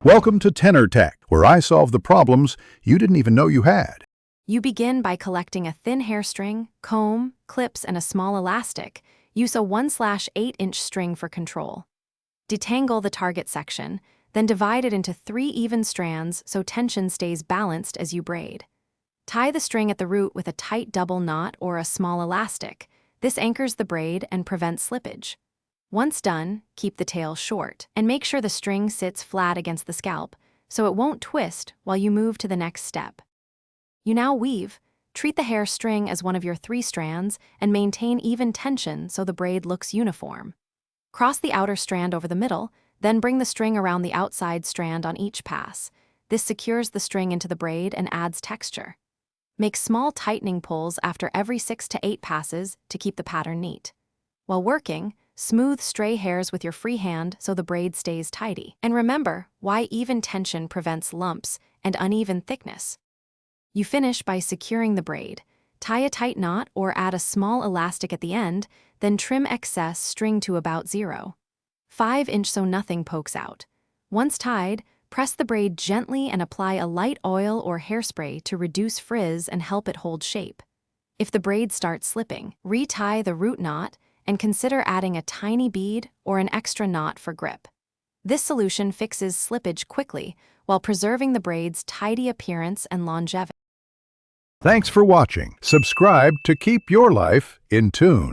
Welcome to Tenor Tech, where I solve the problems you didn't even know you had. You begin by collecting a thin hair string, comb, clips, and a small elastic. Use a 1/8-inch string for control. Detangle the target section, then divide it into 3 even strands so tension stays balanced as you braid. Tie the string at the root with a tight double knot or a small elastic. This anchors the braid and prevents slippage. Once done, keep the tail short, and make sure the string sits flat against the scalp, so it won't twist while you move to the next step. You now weave. Treat the hair string as one of your 3 strands and maintain even tension so the braid looks uniform. Cross the outer strand over the middle, then bring the string around the outside strand on each pass. This secures the string into the braid and adds texture. Make small tightening pulls after every 6 to 8 passes to keep the pattern neat. While working, smooth stray hairs with your free hand so the braid stays tidy. And remember why even tension prevents lumps and uneven thickness. You finish by securing the braid. Tie a tight knot or add a small elastic at the end, then trim excess string to about 0.5 inch so nothing pokes out. Once tied, press the braid gently and apply a light oil or hairspray to reduce frizz and help it hold shape. If the braid starts slipping, retie the root knot and consider adding a tiny bead or an extra knot for grip. This solution fixes slippage quickly while preserving the braid's tidy appearance and longevity. Thanks for watching. Subscribe to keep your life in tune.